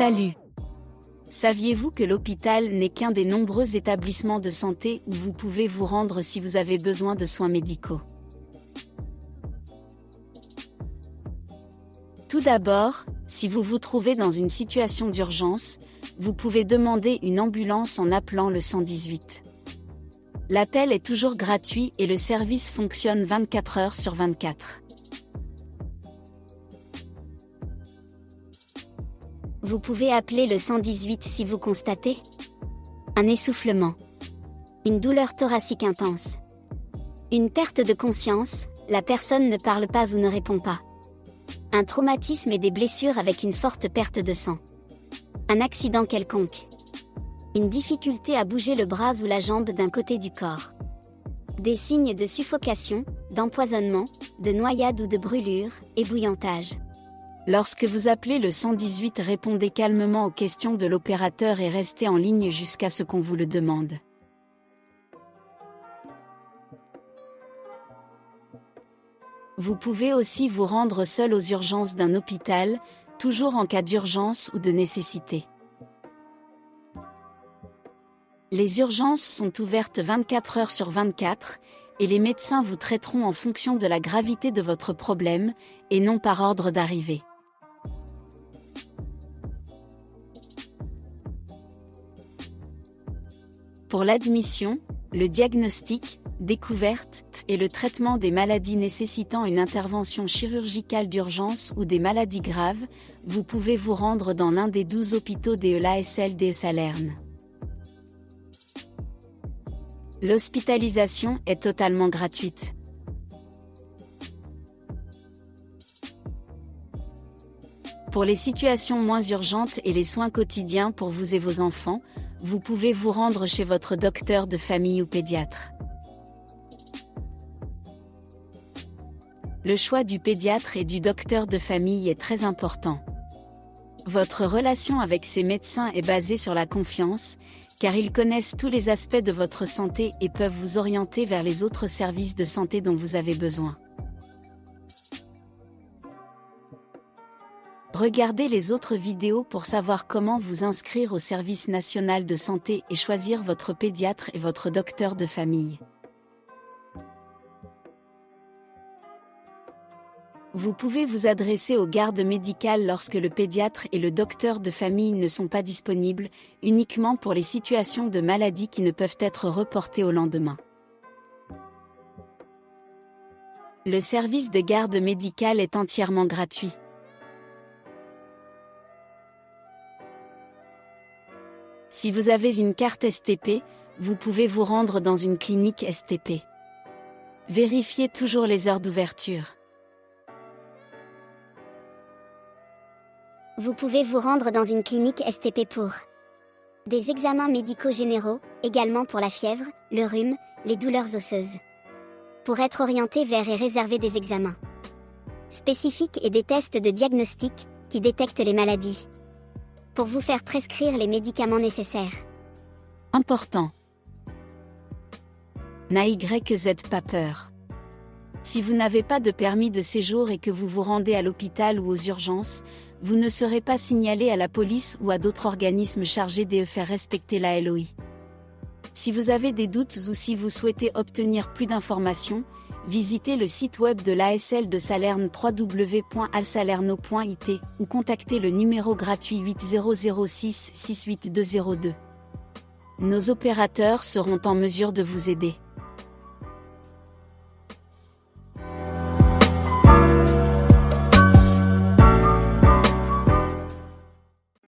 Salut! Saviez-vous que l'hôpital n'est qu'un des nombreux établissements de santé où vous pouvez vous rendre si vous avez besoin de soins médicaux? Tout d'abord, si vous vous trouvez dans une situation d'urgence, vous pouvez demander une ambulance en appelant le 118. L'appel est toujours gratuit et le service fonctionne 24 heures sur 24. Vous pouvez appeler le 118 si vous constatez un essoufflement, une douleur thoracique intense, une perte de conscience, la personne ne parle pas ou ne répond pas, un traumatisme et des blessures avec une forte perte de sang, un accident quelconque, une difficulté à bouger le bras ou la jambe d'un côté du corps, des signes de suffocation, d'empoisonnement, de noyade ou de brûlure, ébouillantage. Lorsque vous appelez le 118, répondez calmement aux questions de l'opérateur et restez en ligne jusqu'à ce qu'on vous le demande. Vous pouvez aussi vous rendre seul aux urgences d'un hôpital, toujours en cas d'urgence ou de nécessité. Les urgences sont ouvertes 24 heures sur 24, et les médecins vous traiteront en fonction de la gravité de votre problème, et non par ordre d'arrivée. Pour l'admission, le diagnostic, découverte et le traitement des maladies nécessitant une intervention chirurgicale d'urgence ou des maladies graves, vous pouvez vous rendre dans l'un des 12 hôpitaux de l'ASL de Salerne. L'hospitalisation est totalement gratuite. Pour les situations moins urgentes et les soins quotidiens pour vous et vos enfants, vous pouvez vous rendre chez votre docteur de famille ou pédiatre. Le choix du pédiatre et du docteur de famille est très important. Votre relation avec ces médecins est basée sur la confiance, car ils connaissent tous les aspects de votre santé et peuvent vous orienter vers les autres services de santé dont vous avez besoin. Regardez les autres vidéos pour savoir comment vous inscrire au service national de santé et choisir votre pédiatre et votre docteur de famille. Vous pouvez vous adresser aux gardes médicales lorsque le pédiatre et le docteur de famille ne sont pas disponibles, uniquement pour les situations de maladie qui ne peuvent être reportées au lendemain. Le service de garde médicale est entièrement gratuit. Si vous avez une carte STP, vous pouvez vous rendre dans une clinique STP. Vérifiez toujours les heures d'ouverture. Vous pouvez vous rendre dans une clinique STP pour des examens médicaux généraux, également pour la fièvre, le rhume, les douleurs osseuses. Pour être orienté vers et réserver des examens spécifiques et des tests de diagnostic qui détectent les maladies. Pour vous faire prescrire les médicaments nécessaires. Important. N'ayez pas peur. Si vous n'avez pas de permis de séjour et que vous vous rendez à l'hôpital ou aux urgences, vous ne serez pas signalé à la police ou à d'autres organismes chargés de faire respecter la LOI. Si vous avez des doutes ou si vous souhaitez obtenir plus d'informations, visitez le site web de l'ASL de Salerne www.alsalerno.it ou contactez le numéro gratuit 8006 68202. Nos opérateurs seront en mesure de vous aider.